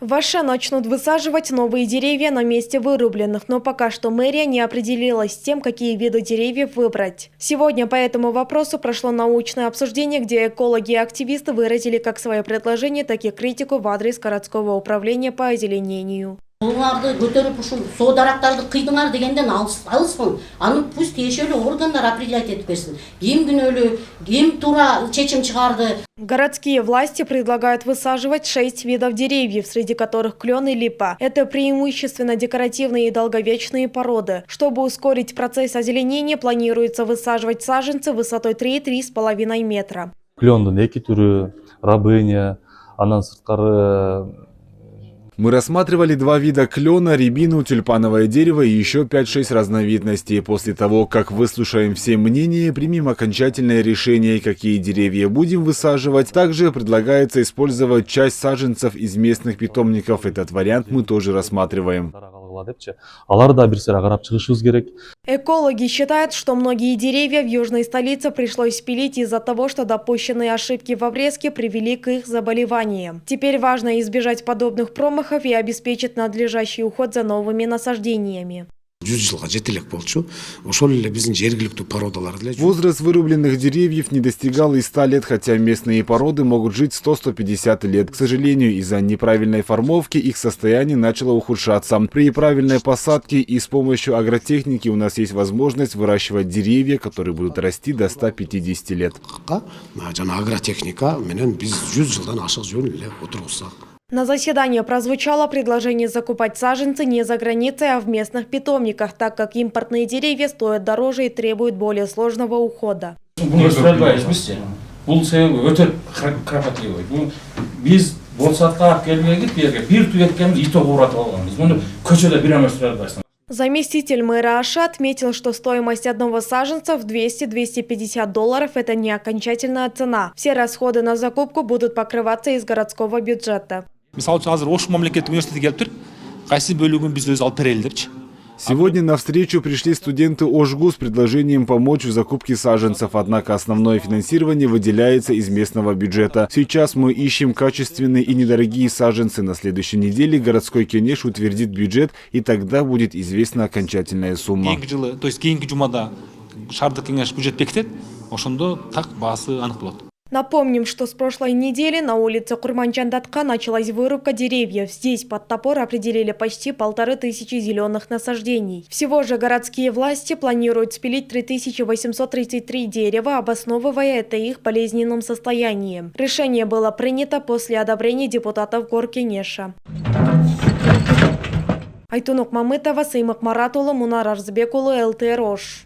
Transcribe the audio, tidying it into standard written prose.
В Оше начнут высаживать новые деревья на месте вырубленных, но пока что мэрия не определилась с тем, какие виды деревьев выбрать. Сегодня по этому вопросу прошло научное обсуждение, где экологи и активисты выразили как свои предложения, так и критику в адрес городского управления по озеленению. Оларды көтеріп ушул соо дарактарды кыйдыңар дегенден алыспын. Аны пусть тиешелүү органдар определять этип берсин. Ким күнөөлүү, ким туура чечим чыгарды. Городские власти предлагают высаживать 6 видов деревьев, среди которых клен и липа. Это преимущественно декоративные и долговечные породы. Чтобы ускорить процесс озеленения, планируется высаживать саженцы высотой 3–3,5 метра. Клендун эки түрү, рабыня, анан сырткары. Мы рассматривали два вида клена, рябину, тюльпановое дерево и еще 5–6 разновидностей. После того, как выслушаем все мнения, примем окончательное решение, какие деревья будем высаживать. Также предлагается использовать часть саженцев из местных питомников. Этот вариант мы тоже рассматриваем. Экологи считают, что многие деревья в южной столице пришлось спилить из-за того, что допущенные ошибки в обрезке привели к их заболеваниям. Теперь важно избежать подобных промахов и обеспечить надлежащий уход за новыми насаждениями. Возраст вырубленных деревьев не достигал и 100 лет, хотя местные породы могут жить 100–150 лет. К сожалению, из-за неправильной формовки их состояние начало ухудшаться. При правильной посадке и с помощью агротехники у нас есть возможность выращивать деревья, которые будут расти до 150 лет. На заседании прозвучало предложение закупать саженцы не за границей, а в местных питомниках, так как импортные деревья стоят дороже и требуют более сложного ухода. Заместитель мэра Оше отметил, что стоимость одного саженца в $200–250 – это не окончательная цена. Все расходы на закупку будут покрываться из городского бюджета. Сегодня на встречу пришли студенты ОШГУ с предложением помочь в закупке саженцев, однако основное финансирование выделяется из местного бюджета. Сейчас мы ищем качественные и недорогие саженцы. На следующей неделе городской кенеш утвердит бюджет, и тогда будет известна окончательная сумма. Напомним, что с прошлой недели на улице Курманчандатка началась вырубка деревьев. Здесь под топор определили почти 1500 зеленых насаждений. Всего же городские власти планируют спилить 3833 дерева, обосновывая это их болезненным состоянием. Решение было принято после одобрения депутатов Горкенеша. Айтунук Мамытова, Сыймак Маратулы, Мунар Арзбекулы, ЛТР Ош.